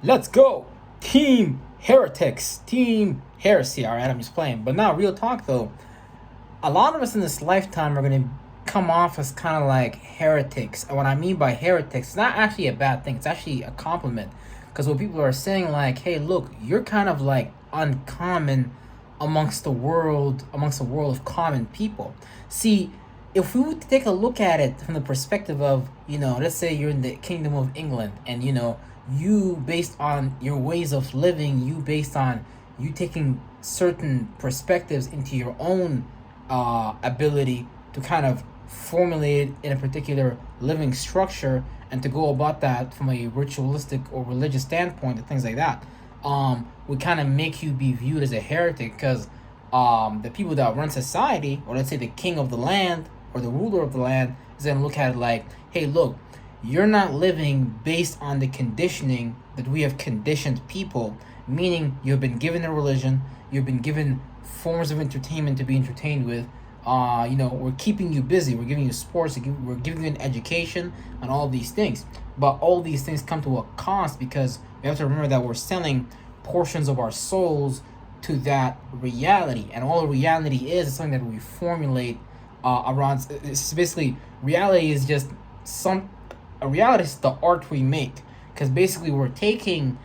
Let's go! Team Heretics! Team Heresy. Alright, I'm just playing. But now, real talk though, a lot of us in this lifetime are going to come off as kind of like heretics. And what I mean by heretics, it's not actually a bad thing, it's actually a compliment. Because what people are saying, like, hey, look, you're kind of like uncommon amongst the world of common people. See, if we would take a look at it from the perspective of, let's say you're in the Kingdom of England and, you based on your ways of living, you based on you taking certain perspectives into your own ability to kind of formulate it in a particular living structure and to go about that from a ritualistic or religious standpoint and things like that, would kind of make you be viewed as a heretic because the people that run society, or let's say the king of the land or the ruler of the land, is going to look at it like, hey, look, you're not living based on the conditioning that we have conditioned people, meaning you've been given a religion, you've been given forms of entertainment to be entertained with. We're keeping you busy, we're giving you sports, we're giving you an education and all these things. But all these things come to a cost because we have to remember that we're selling portions of our souls to that reality. And all reality is something that we formulate around. It's basically, reality is just a reality is the art we make, because basically we're taking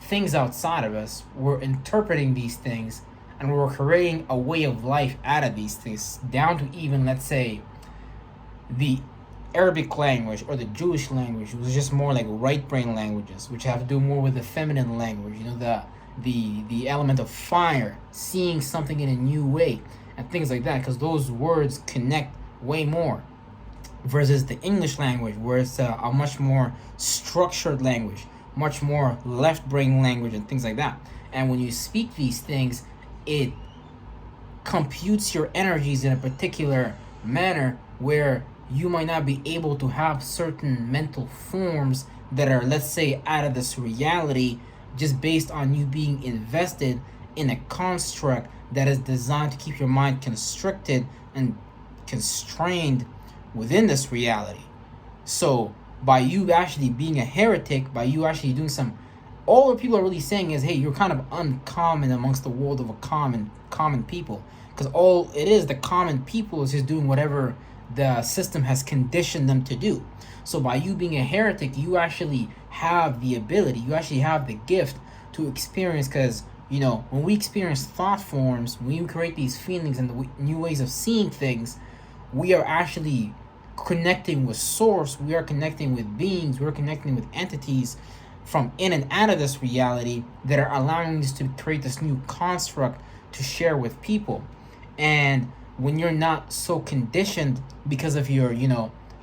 things outside of us, we're interpreting these things, and we're creating a way of life out of these things, down to even, let's say, the Arabic language or the Jewish language was just more like right brain languages, which have to do more with the feminine language, the element of fire, seeing something in a new way and things like that, because those words connect way more versus the English language, where it's a much more structured language, much more left brain language and things like that. And when you speak these things, it computes your energies in a particular manner where you might not be able to have certain mental forms that are, let's say, out of this reality, just based on you being invested in a construct that is designed to keep your mind constricted and constrained within this reality. So by you actually being a heretic, by you actually doing all the people are really saying is, hey, you're kind of uncommon amongst the world of a common people, because all it is, the common people, is just doing whatever the system has conditioned them to do. So by you being a heretic, you actually have the ability, you actually have the gift to experience, because when we experience thought forms, when we create these feelings and the new ways of seeing things, we are actually connecting with source, we are connecting with beings, we're connecting with entities from in and out of this reality that are allowing us to create this new construct to share with people. And when you're not so conditioned because of your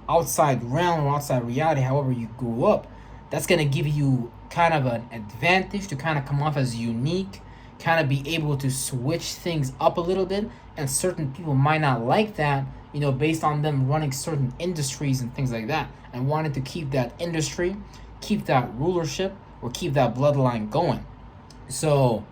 outside realm or outside reality, however you grew up, that's going to give you kind of an advantage to kind of come off as unique, kind of be able to switch things up a little bit. And certain people might not like that, based on them running certain industries and things like that, and wanted to keep that industry, keep that rulership, or keep that bloodline going. So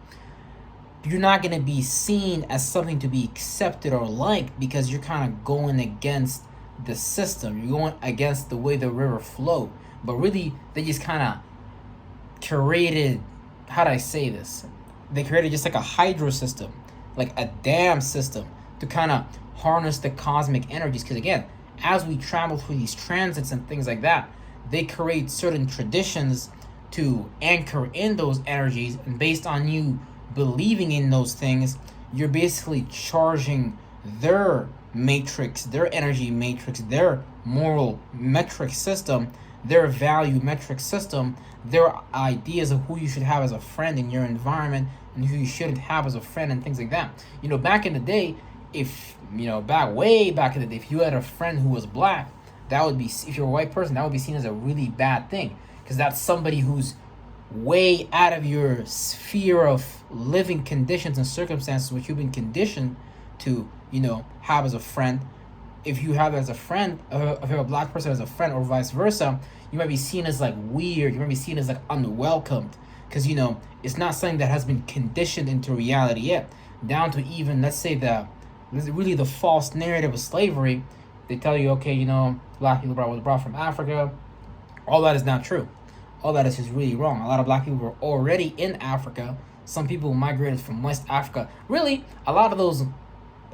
you're not going to be seen as something to be accepted or liked, because you're kind of going against the system, you're going against the way the river flowed. But really, they just kind of created, how do I say this, they created just like a hydro system, like a dam system, to kind of harness the cosmic energies. Because again, as we travel through these transits and things like that, they create certain traditions to anchor in those energies, and based on you believing in those things, you're basically charging their matrix, their energy matrix, their moral metric system, their value metric system, their ideas of who you should have as a friend in your environment and who you shouldn't have as a friend and things like that. Back in the day, way back in the day, if you had a friend who was black, that would be, if you're a white person, that would be seen as a really bad thing, because that's somebody who's way out of your sphere of living conditions and circumstances, which you've been conditioned to, have as a friend. If you have as a friend, if you have a black person as a friend, or vice versa, you might be seen as like weird, you might be seen as like unwelcomed, because it's not something that has been conditioned into reality yet. Down to even, let's say, the false narrative of slavery. They tell you, okay, black people were brought from Africa. All that is not true. all that is just really wrong. A lot of black people were already in Africa. Some people migrated from West Africa. Really, a lot of those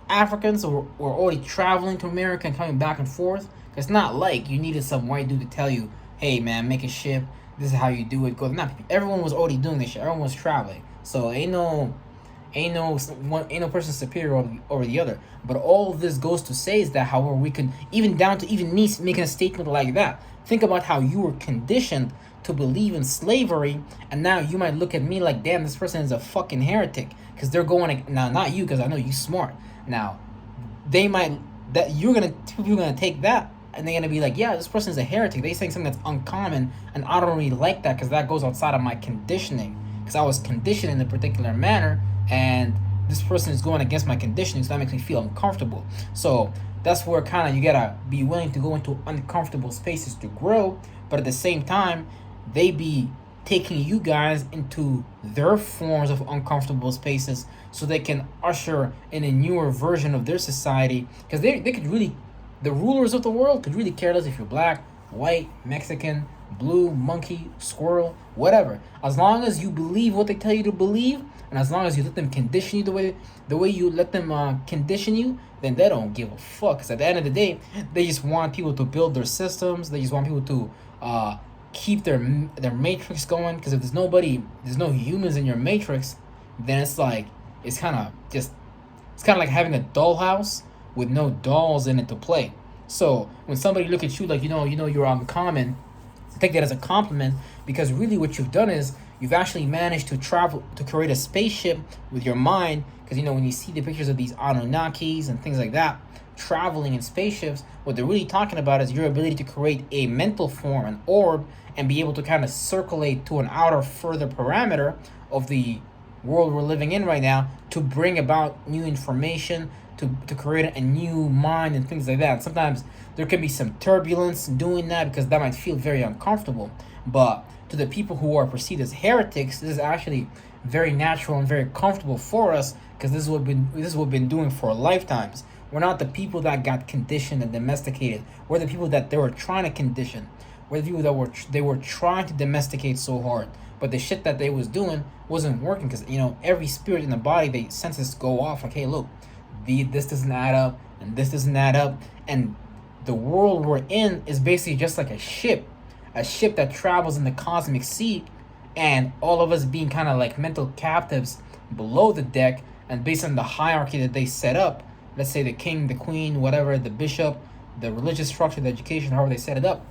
Africans were already traveling to America and coming back and forth. It's not like you needed some white dude to tell you, hey man, make a ship. This is how you do it. Go. Not everyone was already doing this shit. Everyone was traveling. So ain't no person superior over the other. But all of this goes to say is that, however, we could, even down to even me making a statement like that. Think about how you were conditioned to believe in slavery, and now you might look at me like, damn, this person is a fucking heretic, because they're going now, not you, because I know you smart. Now, they might that you're gonna take that, and they're gonna be like, yeah, this person is a heretic. They saying something that's uncommon, and I don't really like that because that goes outside of my conditioning. Because I was conditioned in a particular manner, and this person is going against my conditioning, so that makes me feel uncomfortable. So that's where kind of you gotta be willing to go into uncomfortable spaces to grow, but at the same time, they be taking you guys into their forms of uncomfortable spaces so they can usher in a newer version of their society, because they could really, the rulers of the world could really care less if you're black, white, Mexican, blue, monkey, squirrel, whatever. As long as you believe what they tell you to believe, and as long as you let them condition you the way you let them condition you, then they don't give a fuck. Because at the end of the day, they just want people to build their systems. They just want people to keep their matrix going. Because if there's no humans in your matrix, then it's like it's kind of like having a dollhouse with no dolls in it to play. So when somebody look at you like you're uncommon, take that as a compliment, because really what you've done is you've actually managed to travel to create a spaceship with your mind. Because when you see the pictures of these Anunnakis and things like that traveling in spaceships, what they're really talking about is your ability to create a mental form, an orb, and be able to kind of circulate to an outer further parameter of the world we're living in right now to bring about new information, to create a new mind and things like that. Sometimes there can be some turbulence in doing that because that might feel very uncomfortable. But to the people who are perceived as heretics, this is actually very natural and very comfortable for us, because this is what we've been doing for lifetimes. We're not the people that got conditioned and domesticated. We're the people that they were trying to condition. We're the people that they were trying to domesticate so hard. But the shit that they was doing wasn't working, because every spirit in the body, they senses go off like, hey, look, this doesn't add up and this doesn't add up. And the world we're in is basically just like a ship that travels in the cosmic sea, and all of us being kind of like mental captives below the deck. And based on the hierarchy that they set up, let's say the king, the queen, whatever, the bishop, the religious structure, the education, however they set it up,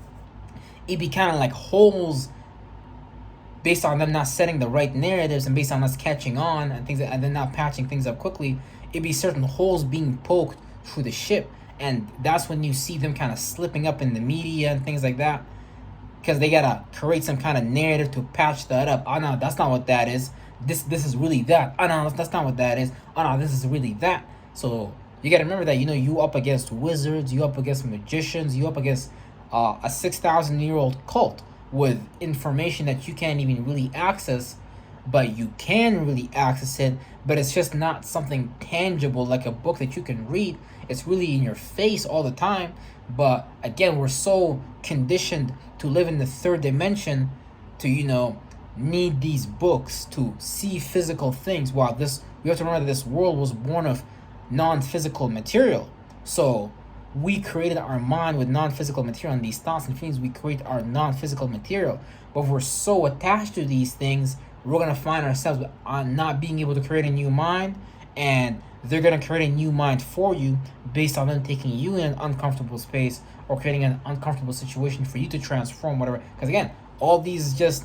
it'd be kind of like holes based on them not setting the right narratives, and based on us catching on and things, and then not patching things up quickly. It'd be certain holes being poked through the ship, and that's when you see them kind of slipping up in the media and things like that, because they gotta create some kind of narrative to patch that up. Oh no, that's not what that is. This is really that. Oh no, that's not what that is. Oh no, this is really that. So you gotta remember that you up against wizards, you up against magicians, you up against a 6,000-year-old cult with information that you can't even really access, but you can really access it. But it's just not something tangible like a book that you can read. It's really in your face all the time. But again, we're so conditioned to live in the third dimension to need these books to see physical things. While we have to remember that this world was born of non-physical material. So we created our mind with non-physical material, and these thoughts and feelings, we create our non-physical material. But if we're so attached to these things, we're going to find ourselves on not being able to create a new mind, and they're going to create a new mind for you based on them taking you in an uncomfortable space or creating an uncomfortable situation for you to transform, whatever. Because again, all these just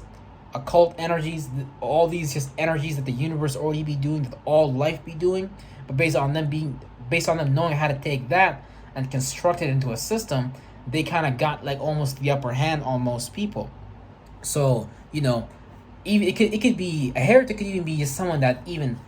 occult energies, all these just energies that the universe already be doing, that all life be doing, but based on them knowing how to take that and construct it into a system, they kind of got like almost the upper hand on most people. So even it could be a heretic, could even be just someone that even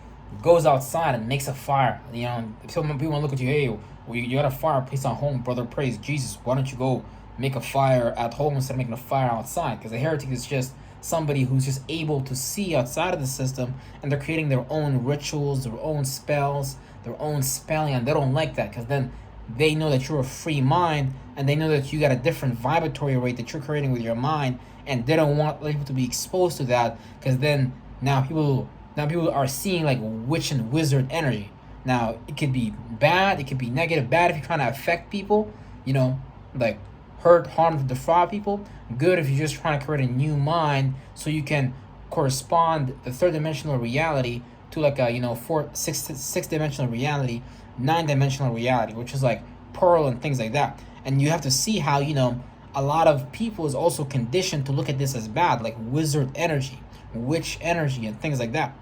goes outside and makes a fire. If some people look at you, hey, well, you got a fireplace at home, brother, praise Jesus, why don't you go make a fire at home instead of making a fire outside? Because a heretic is just somebody who's just able to see outside of the system, and they're creating their own rituals, their own spells, their own spelling, and they don't like that, because then they know that you're a free mind, and they know that you got a different vibratory rate that you're creating with your mind, and they don't want people to be exposed to that, because then now people are seeing like witch and wizard energy. Now it could be bad, it could be negative. Bad if you're trying to affect people, you know, like hurt, harm, defraud people. Good if you're just trying to create a new mind so you can correspond the third dimensional reality to like a six dimensional reality, nine dimensional reality, which is like pearl and things like that. And you have to see how a lot of people is also conditioned to look at this as bad, like wizard energy, witch energy, and things like that,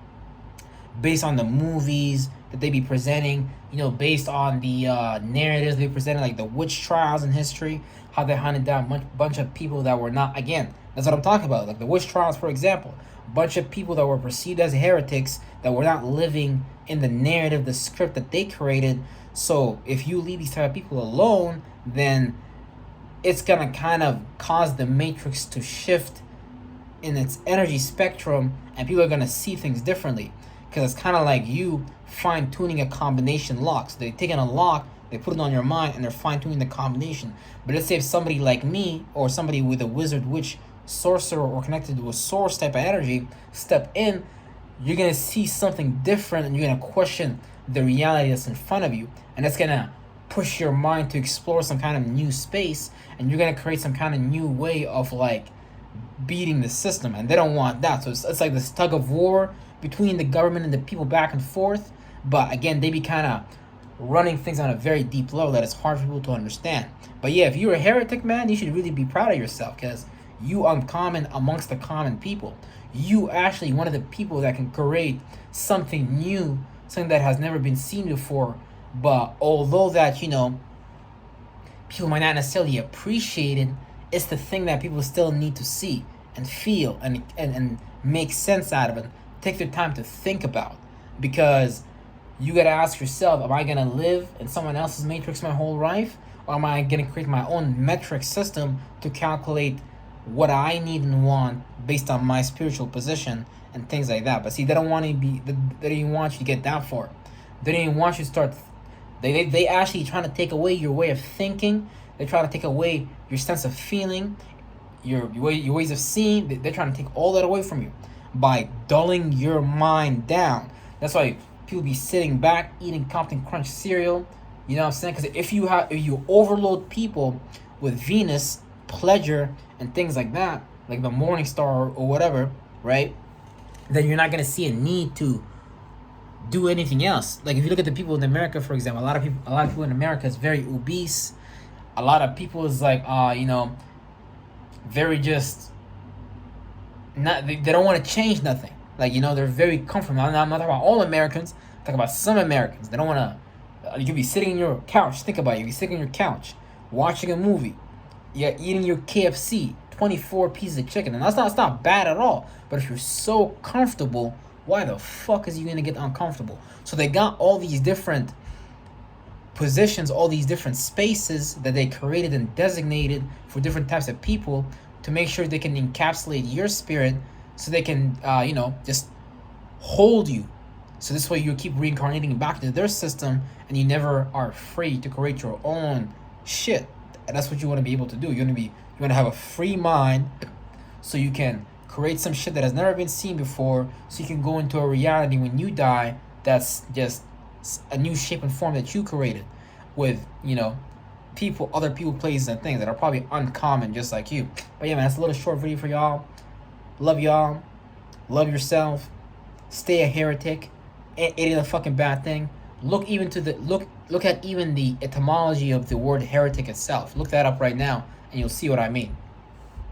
based on the movies that they be presenting, based on the narratives they presented, like the witch trials in history, how they hunted down a bunch of people that were not, again, that's what I'm talking about, like the witch trials, for example, a bunch of people that were perceived as heretics that were not living in the narrative, the script that they created. So if you leave these type of people alone, then it's gonna kind of cause the matrix to shift in its energy spectrum, and people are gonna see things differently, because it's kind of like you fine-tuning a combination lock. So they're taking a lock, they put it on your mind, and they're fine-tuning the combination. But let's say if somebody like me, or somebody with a wizard, witch, sorcerer, or connected to a source type of energy step in, you're gonna see something different, and you're gonna question the reality that's in front of you, and that's gonna push your mind to explore some kind of new space, and you're gonna create some kind of new way of like beating the system, and they don't want that. So it's like this tug of war between the government and the people back and forth. But again, they be kind of running things on a very deep level that it's hard for people to understand. But yeah, if you're a heretic, man, you should really be proud of yourself, because you uncommon amongst the common people. You actually one of the people that can create something new, something that has never been seen before. But although that people might not necessarily appreciate it, it's the thing that people still need to see and feel and make sense out of it, take their time to think about. Because you gotta ask yourself, am I gonna live in someone else's matrix my whole life? Or am I gonna create my own metric system to calculate what I need and want based on my spiritual position and things like that? But see, they don't want you to get that far. They don't even want you to start. They actually trying to take away your way of thinking. They try to take away your sense of feeling, your ways of seeing. They're trying to take all that away from you by dulling your mind down. That's why people be sitting back eating Compton Crunch cereal. You know what I'm saying? Because if you overload people with Venus, pleasure, and things like that, like the Morning Star or whatever, right? Then you're not gonna see a need to do anything else. Like if you look at the people in America, for example, a lot of people in America is very obese. A lot of people is like very just not, they don't want to change nothing. Like they're very comfortable. I'm not talking about all Americans. I'm talking about some Americans. They don't want to. You could be sitting on your couch. Think about it. You be sitting on your couch watching a movie. You're eating your KFC, 24 pieces of chicken, and that's not bad at all. But if you're so comfortable, why the fuck is you gonna get uncomfortable? So they got all these different positions, all these different spaces that they created and designated for different types of people to make sure they can encapsulate your spirit, so they can just hold you. So this way you keep reincarnating back into their system, and you never are free to create your own shit. And that's what you want to be able to do. You want to have a free mind, so you can create some shit that has never been seen before, so you can go into a reality when you die that's just a new shape and form that you created with other people, places, and things that are probably uncommon just like you. But yeah, man, that's a little short video for y'all. Love y'all. Love yourself. Stay a heretic. It ain't a fucking bad thing. Look at even the etymology of the word heretic itself. Look that up right now, and you'll see what I mean.